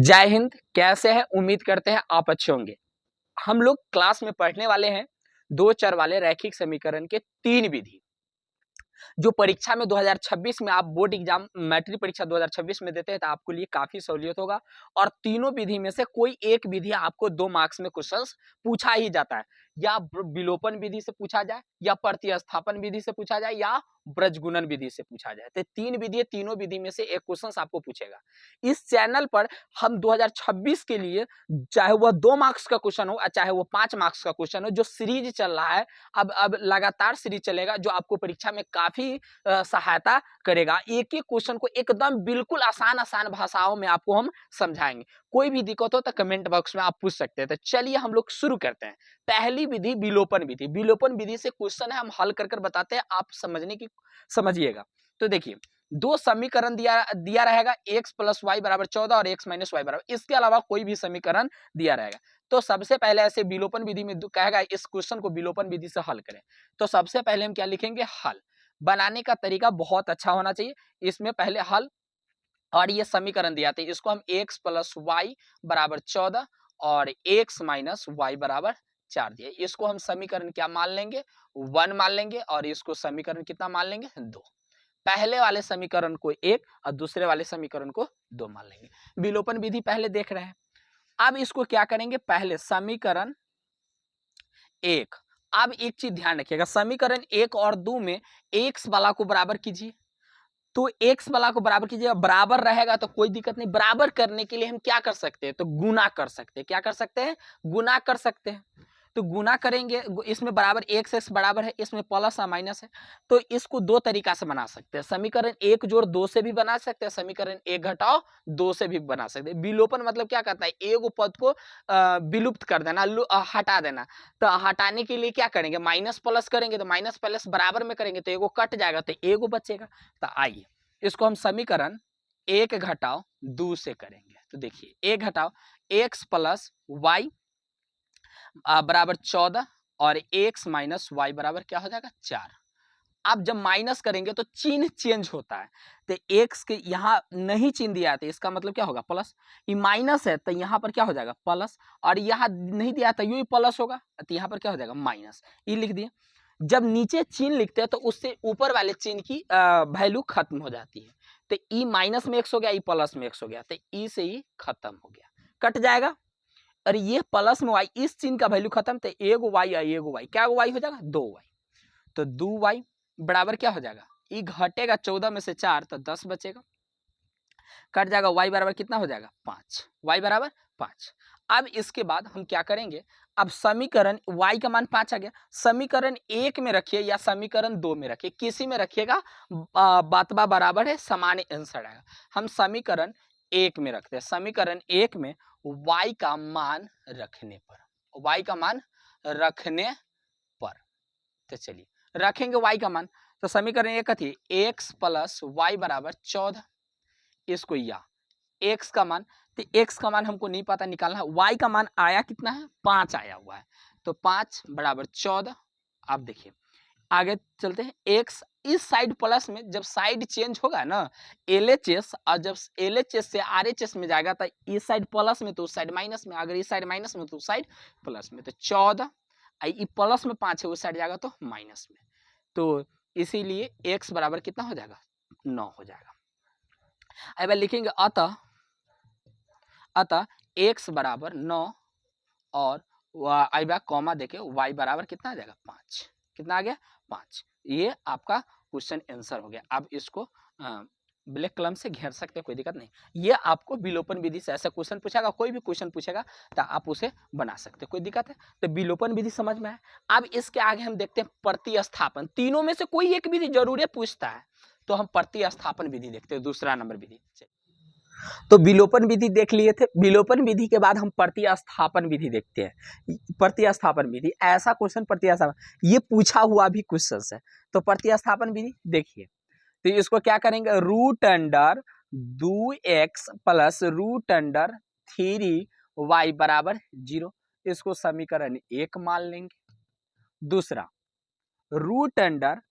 जय हिंद। कैसे हैं? उम्मीद करते हैं आप अच्छे होंगे। हम लोग क्लास में पढ़ने वाले हैं दो चर वाले रैखिक समीकरण के तीन विधि, जो परीक्षा में 2026 में आप बोर्ड एग्जाम मैट्रिक परीक्षा 2026 में देते हैं तो आपको लिए काफी सहूलियत होगा। और तीनों विधि में से कोई एक विधि आपको 2 मार्क्स में क्वेश्चंस पूछा ही जाता है, या विलोपन विधि से पूछा जाए, या प्रतिस्थापन विधि से पूछा जाए, या ब्रजगुणन विधि से पूछा जाए। तो तीन विधि है, तीनों विधि में से एक क्वेश्चन आपको पूछेगा। इस चैनल पर हम 2026 के लिए, चाहे वह 2 मार्क्स का क्वेश्चन हो चाहे वो 5 मार्क्स का क्वेश्चन हो, जो सीरीज चल रहा है, अब लगातार सीरीज चलेगा, जो आपको परीक्षा में काफी सहायता करेगा। एक एक क्वेश्चन को एकदम बिल्कुल आसान आसान भाषाओं में आपको हम समझाएंगे। कोई भी दिक्कत हो तो कमेंट बॉक्स में आप पूछ सकते हैं। तो चलिए हम लोग शुरू करते हैं। पहली विधि विलोपन विधि। विलोपन विधि से क्वेश्चन है, हम हल कर कर बताते हैं, आप समझिएगा। तो देखिए, दो समीकरण दिया रहेगा, x प्लस वाई बराबर 14 और x माइनस वाई बराबर, इसके अलावा कोई भी समीकरण दिया रहेगा। तो सबसे पहले ऐसे विलोपन विधि में कहेगा इस क्वेश्चन को विलोपन विधि से हल करें। तो सबसे पहले हम क्या लिखेंगे? हल। बनाने का तरीका बहुत अच्छा होना चाहिए। इसमें पहले हल, और ये समीकरण दिया था, इसको हम x प्लस वाई बराबर 14 और x माइनस वाई बराबर 4 दिए। इसको हम समीकरण क्या मान लेंगे? 1 मान लेंगे, और इसको समीकरण कितना मान लेंगे? 2। पहले वाले समीकरण को 1 और दूसरे वाले समीकरण को 2 मान लेंगे। विलोपन विधि पहले देख रहे हैं। अब इसको क्या करेंगे? पहले समीकरण 1। अब एक चीज ध्यान रखिएगा, समीकरण 1 और 2 में x वाला को बराबर कीजिए। तो x वाला को बराबर कीजिएगा, बराबर रहेगा तो कोई दिक्कत नहीं। बराबर करने के लिए हम क्या कर सकते हैं? तो गुना कर सकते हैं। क्या कर सकते हैं? गुना कर सकते हैं। तो गुना करेंगे, इसमें बराबर x बराबर है, इसमें प्लस और माइनस है। तो इसको दो तरीका से बना सकते हैं। समीकरण 1 जोड़ 2 से भी बना सकते हैं, समीकरण 1 घटाओ 2 से भी बना सकते हैं। विलोपन मतलब क्या करता है? एक पद को विलुप्त कर देना, हटा देना। तो हटाने के लिए क्या करेंगे? माइनस प्लस करेंगे, तो माइनस प्लस बराबर में करेंगे तो एगो कट जाएगा, तो एगो बचेगा। तो आइए इसको हम समीकरण 1 घटाओ 2 से करेंगे। तो देखिए 1 घटाओ x प्लस वाई बराबर 14 और x माइनस वाई बराबर क्या हो जाएगा? 4। आप जब माइनस करेंगे तो चिन्ह चेंज होता है। तो x के यहाँ नहीं चिन्ह दिया है, इसका मतलब क्या होगा? प्लस। ये माइनस है तो यहाँ पर क्या हो जाएगा? प्लस। और यहाँ नहीं दिया था, यू प्लस होगा, तो यहाँ पर क्या हो जाएगा? माइनस। ये लिख दिए। जब नीचे चिन्ह लिखते हैं तो उससे ऊपर वाले चिन्ह की वैल्यू खत्म हो जाती है। तो ई माइनस में x हो गया, ई प्लस में x हो गया, तो ई से ही खत्म हो गया, कट जाएगा। और ये प्लस में y, इस चिन्ह का वैल्यू खत्म, तो एगो y और एगो y, क्या y हो जाएगा? 2y। तो 2y बराबर क्या हो जाएगा? ये घटेगा 14 में से 4 तो 10 बचेगा, कट जाएगा। y बराबर कितना हो जाएगा? 5। y बराबर 5। अब इसके बाद हम क्या करेंगे? अब समीकरण y का मान 5 आ गया, समीकरण 1 में रखिए या समीकरण 2 में रखिए, किसी में रखिएगा बातबा बराबर है, समान आंसर आएगा। हम समीकरण 1 में रखते हैं। समीकरण 1 में y का मान रखने पर, तो चलिए रखेंगे y का मान। तो समीकरण 1 कथी? x प्लस वाई बराबर 14। इसको या x का मान, तो x का मान हमको नहीं पता निकालना है। y का मान आया कितना है? 5 आया हुआ है, तो 5 बराबर 14। आप देखिए आगे चलते हैं। x इस साइड प्लस में, जब साइड चेंज होगा ना LHS, और जब LHS से RHS में जाएगा तो इस साइड प्लस में तो उस साइड माइनस में, अगर इस साइड माइनस में तो उस साइड प्लस में। तो 14 प्लस में 5 है, उस साइड जाएगा तो माइनस में। तो इसीलिए x बराबर कितना हो जाएगा? 9 हो जाएगा। अब लिखेंगे अतः x बराबर 9 और कॉमा देके y बराबर कितना आ जाएगा? 5। कितना आ गया? 5। ये आपका क्वेश्चन आंसर हो गया। आप इसको ब्लैक कलम से घेर सकते हैं, कोई दिक्कत नहीं। ये आपको विलोपन विधि से ऐसा क्वेश्चन पूछेगा, कोई भी क्वेश्चन पूछेगा तो आप उसे बना सकते हैं, कोई दिक्कत है? तो विलोपन विधि समझ में आया। अब इसके आगे हम देखते हैं प्रतिस्थापन। तीनों में से कोई एक विधि जरूर पूछता है, तो हम प्रतिस्थापन विधि देखते हैं, दूसरा नंबर विधि। तो विलोपन विधि देख लिए थे। विलोपन विधि के बाद हम प्रतिस्थापन विधि देखते हैं। प्रतिस्थापन विधि ऐसा क्वेश्चन, प्रतिस्थापन ये पूछा हुआ भी क्वेश्चन है। तो प्रतिस्थापन विधि देखिए, तो इसको क्या करेंगे? Root under 2x plus root under 3y बराबर 0, इसको समीकरण 1 मान लेंगे। दूसरा root under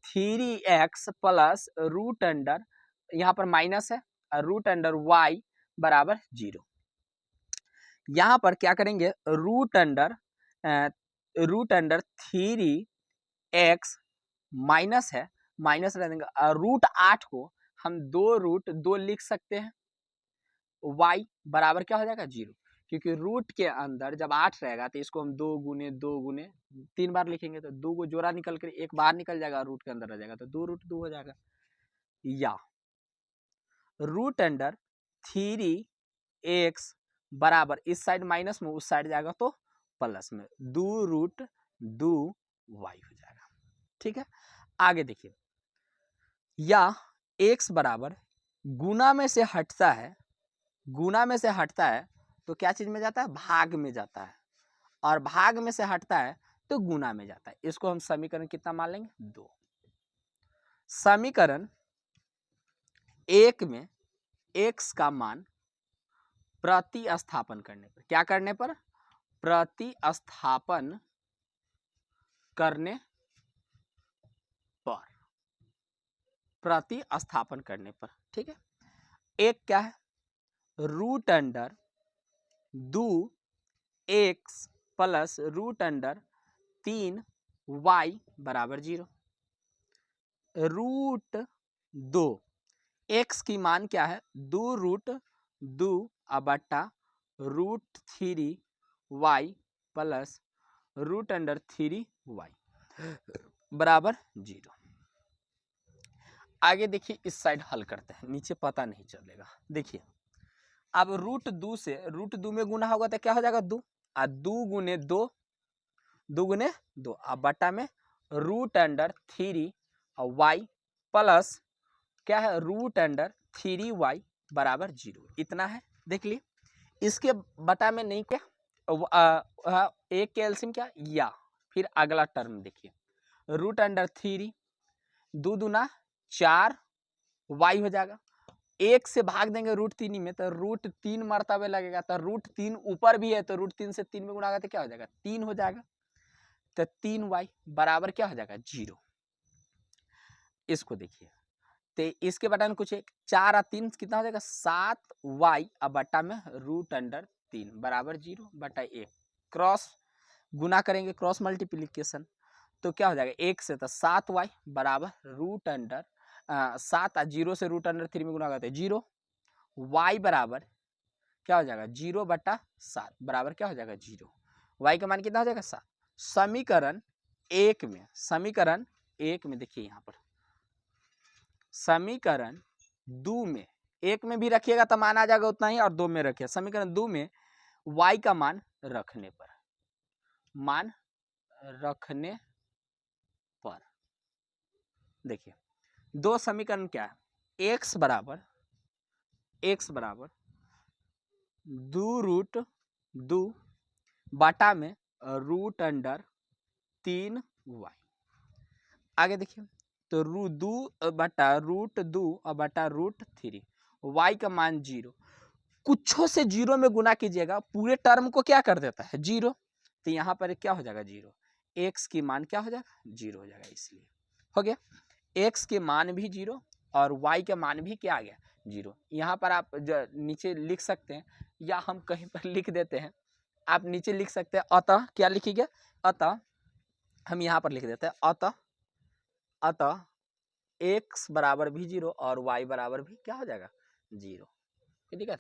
3x plus root under, यहाँ पर माइनस है, रूट अंडर y बराबर 0, यहाँ पर क्या करेंगे, रूट अंडर 3x माइनस है, माइनस रह देंगे, रूट 8 को हम 2√2 लिख सकते हैं, y बराबर क्या हो जाएगा 0, क्योंकि रूट के अंदर जब 8 रहेगा तो इसको हम 2 गुने 3 बार लिखेंगे, तो 2 को जोड़ा निकल कर एक बाहर निकल जाएगा, रूट के अंदर रह जाएगा, तो 2√2 हो जाएगा। या रूट अंडर 3x बराबर इस साइड माइनस में उस साइड जाएगा तो प्लस में 2√2y हो जाएगा। ठीक है, आगे देखिए, या x बराबर गुना में से हटता है, गुना में से हटता है तो क्या चीज में जाता है, भाग में जाता है, और भाग में से हटता है तो गुना में जाता है। इसको हम समीकरण कितना मान लेंगे, 2। समीकरण 1 में x का मान प्रतिस्थापन करने पर, क्या करने पर, प्रतिस्थापन करने पर, प्रतिस्थापन करने पर, ठीक है। एक क्या है, root under 2x plus root under 3y बराबर 0। रूट 2 x की मान क्या है, 2√2 बटा root 3y plus root under 3y बराबर 0। आगे देखिए, इस साइड हल करते हैं, नीचे पता नहीं चलेगा। देखिए, अब √2 से √2 में गुना होगा तो क्या हो जाएगा, 2, और 2 गुने 2, 2 गुने 2, अब बटा में रूट अंडर 3y प्लस क्या है, रूट अंडर 3y बराबर 0, इतना है। देख ली, इसके बटा में नहीं क्या, एक के एलसीएम क्या, या फिर अगला टर्म देखिए, रूट अंडर 3, 2 दूना 4 y हो जाएगा, एक से भाग देंगे √3 में तो √3 मरतबे लगेगा, तो √3 ऊपर भी है तो √3 से 3 में गुणा करते क्या हो जाएगा, 3 हो जाएगा, तो 3y बराबर क्या हो जाएगा 0। इसको देखिए, तो इसके बटा में कुछ एक 4 और 3 कितना हो जाएगा, 7y, अब बटा में रूट अंडर 3 बराबर 0 बटा 1, क्रॉस गुना करेंगे, क्रॉस मल्टीप्लीकेशन, तो क्या हो जाएगा, 1 से तो 7y बराबर रूट अंडर 7 और 0 से रूट अंडर 3 में गुना करते 0, y बराबर क्या हो जाएगा 0 बटा 7 बराबर क्या हो जाएगा 0, y का मान कितना हो जाएगा 7। समीकरण 1 में, समीकरण 1 में देखिए, यहाँ पर समीकरण 2 में, 1 में भी रखिएगा तो मान आ जाएगा उतना ही, और 2 में रखिए, समीकरण 2 में y का मान रखने पर, मान रखने पर देखिए, दो समीकरण क्या है, x बराबर 2√2 बटा में रूट अंडर 3y। आगे देखिए, तो √2 बटा √2 बटा √3, y का मान 0, कुछों से 0 में गुना कीजिएगा, पूरे टर्म को क्या कर देता है 0, तो यहाँ पर क्या हो जाएगा 0, x की मान क्या हो जाएगा 0 हो जाएगा, इसलिए हो गया, x के मान भी 0 और y के मान भी क्या आ गया 0। यहाँ पर आप नीचे लिख सकते हैं, या हम कहीं पर लिख देते हैं, आप नीचे लिख सकते हैं, अतः क्या लिखिएगा, अतः हम यहाँ पर लिख देते हैं, अतः x बराबर भी 0 और y बराबर भी क्या हो जाएगा 0। ठीक है,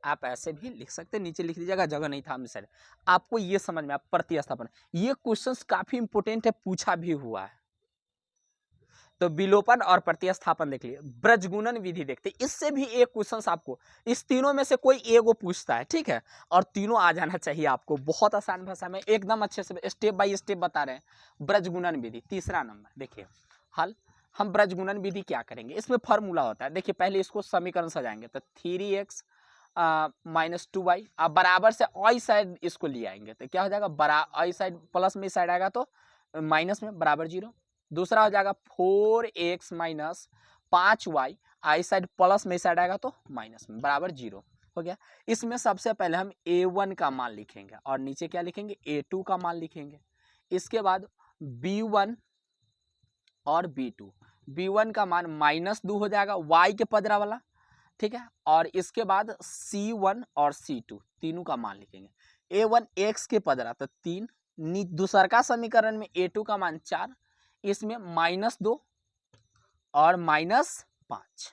आप ऐसे भी लिख सकते हैं, नीचे लिख दीजिएगा, जगह नहीं था हम साइड। आपको ये समझ में, आप प्रतिस्थापन, ये क्वेश्चंस काफी इंपोर्टेंट है, पूछा भी हुआ है। तो विलोपन और प्रतिस्थापन देख लिए, ब्रजगुणन विधि देखते, इससे भी एक क्वेश्चन आपको, इस तीनों में से कोई एगो पूछता है, ठीक है, और तीनों आ जाना चाहिए आपको, बहुत आसान भाषा में एकदम अच्छे से स्टेप बाय स्टेप बता रहे हैं। ब्रजगुणन विधि तीसरा नंबर देखिए, हल, हम ब्रजगुणन विधि क्या करेंगे, इसमें फॉर्मूला होता है। देखिए, पहले इसको समीकरण सजाएंगे, तो 3x माइनस 2y, आप बराबर से आई साइड इसको ले आएंगे, तो क्या हो जाएगा, आई साइड प्लस में साइड आएगा तो माइनस में बराबर 0। दूसरा हो जाएगा 4x माइनस 5y, आई साइड प्लस में साइड आएगा तो माइनस में बराबर 0 हो गया। इसमें सबसे पहले हम a1 का मान लिखेंगे और नीचे क्या लिखेंगे, a2 का मान लिखेंगे। इसके बाद b1 और b2, b1 का मान -2 हो जाएगा y के पदरा वाला, ठीक है। और इसके बाद C1 और C2 तीनों का मान लिखेंगे। A1 x के पदरा तो 3, दूसर का समीकरण में A2 का मान 4, इसमें -2 और -5,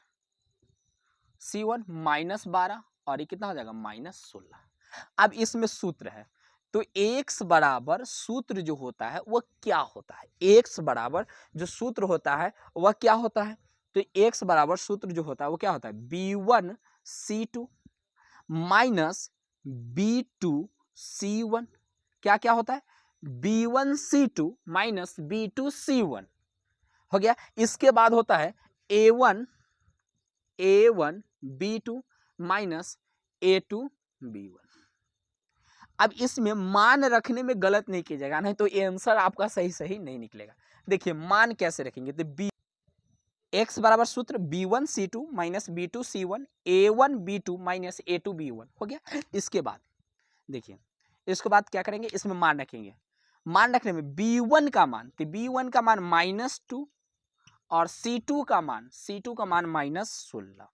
C1 -12 और ये कितना हो जाएगा -16। अब इसमें सूत्र है, तो x बराबर सूत्र जो होता है वह क्या होता है, x बराबर जो सूत्र होता है वह क्या होता है, तो x बराबर सूत्र जो होता है वो क्या होता है, B1C2 माइनस B2C1। क्या क्या होता है, B1C2 माइनस B2C1 हो गया। इसके बाद होता है A1B2 माइनस A2B1। अब इसमें मान रखने में गलत नहीं किया जाएगा, नहीं तो ये आंसर आपका सही नहीं निकलेगा। देखिए मान कैसे रखेंगे, तो x बराबर सूत्र B1C2 minus B2C1 A1B2 minus A2B1 हो गया। इसके बाद देखिए, इसके बाद क्या करेंगे, इसमें मान रखेंगे। मान रखने में B1 का मान, तो B1 का मान -2 और C2 का मान -16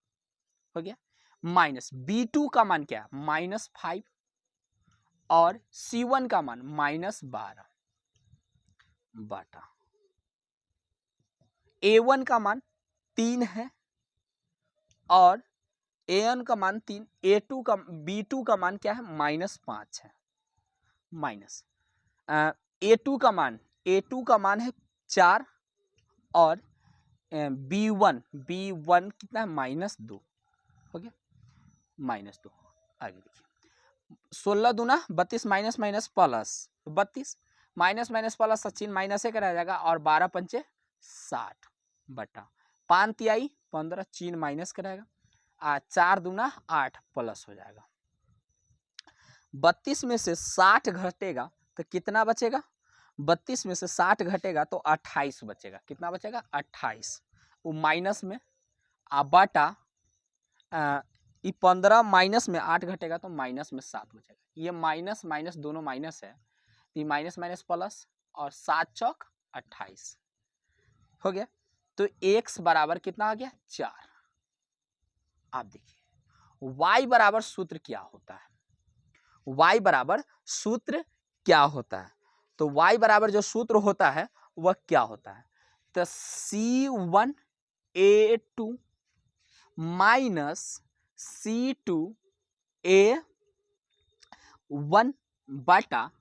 हो गया, माइनस B2 का मान क्या है -5 और C1 का मान -12 बटा A1 का मान 3 है और A1 का मान 3, B2 का मान क्या है -5 है, माइनस A2 का मान है 4 और B1 कितना है -2 हो गया, -2। आगे देखिए 16 दूना 32 minus minus plus 32 minus minus plus 16 minus एक रह जाएगा और 12 पंचे 60 बटा 5 तिहाई 15 3 माइनस कराएगा 4 दूना 8 प्लस हो जाएगा। 32 में से 60 घटेगा तो कितना बचेगा, 32 में से 60 घटेगा तो 28 बचेगा। कितना बचेगा 28, वो माइनस में बटा 15 माइनस में 8 घटेगा तो माइनस में 7 बचेगा। ये माइनस माइनस दोनों माइनस है, तो माइनस माइनस प्लस और 7 चौक 28 हो गया। तो x बराबर कितना आ गया 4। आप देखिए y बराबर सूत्र क्या होता है, y बराबर सूत्र क्या होता है, तो y बराबर जो सूत्र होता है वह क्या होता है, तो C1A2 माइनस C2A1 बटा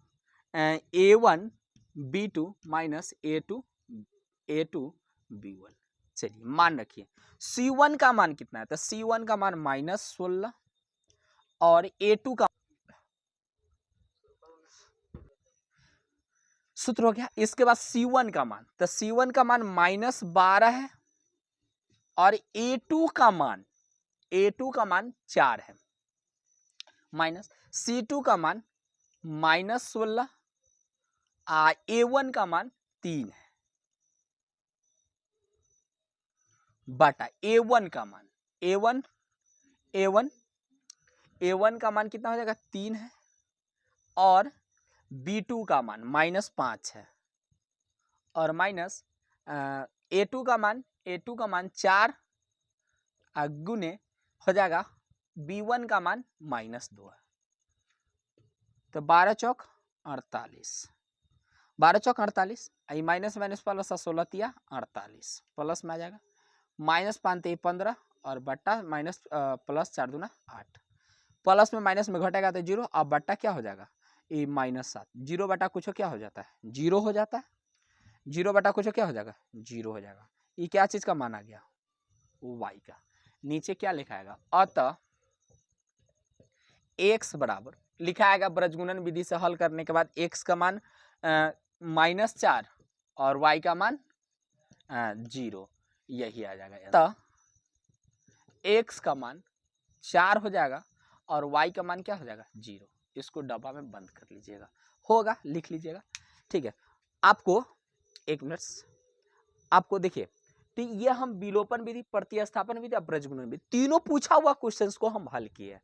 A1B2 माइनस A2B1। चलिए मान रखिए C1 का मान कितना है, तो C1 का मान -16 और A2 का सूत्र हो गया। इसके बाद C1 का मान, तो C1 का मान -12 है और A2 का मान 4 है, माइनस C2 का मान -16 A1 का मान 3 है बटा A1 का मान A1 का मान कितना हो जाएगा 3 है और B2 का मान -5 है और माइनस A2 का मान 4 गुने हो जाएगा B1 का मान -2 है, तो 12 चौक 48, 12 चौक 48 माइनस माइनस प्लस 16 तिया 48 प्लस में आ जाएगा, -5 15 और बट्टा माइनस प्लस 4 दूना 8, प्लस में माइनस में घटेगा तो 0 और बट्टा क्या हो जाएगा ये -7, 0 बटा कुछ क्या हो जाता है 0 हो जाता है, 0 बटा कुछ क्या हो जाएगा 0 हो जाएगा। ये क्या चीज का मान आ गया y का। नीचे क्या लिखाएगा, अतः x बराबर लिखाएगा ब्रजगुणन विधि से हल करने के बाद x का मान -4 और y का मान 0, यही आ जाएगा। अतः x का मान 4 हो जाएगा और y का मान क्या हो जाएगा 0। इसको डब्बा में बंद कर लीजिएगा, होगा लिख लीजिएगा, ठीक है। आपको एक मिनट, आपको देखिए तो ये हम विलोपन विधि, प्रतिस्थापन विधि और ब्रजगुणन विधि तीनों पूछा हुआ क्वेश्चंस को हम हल किए हैं।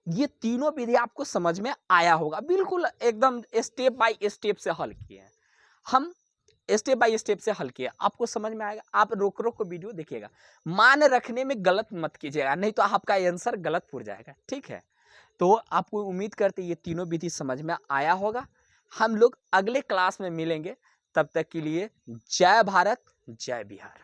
ये तीनों विधि आपको समझ में आया होगा, बिल्कुल एकदम स्टेप बाय स्टेप से हल किए हैं। हम स्टेप बाय स्टेप से हल किया, आपको समझ में आएगा। आप रोक रोक को वीडियो देखिएगा, मान रखने में गलत मत कीजिएगा, नहीं तो आपका आंसर गलत पूछ जाएगा, ठीक है। तो आपको उम्मीद करते ये तीनों विधि समझ में आया होगा। हम लोग अगले क्लास में मिलेंगे, तब तक के लिए जय भारत, जय बिहार।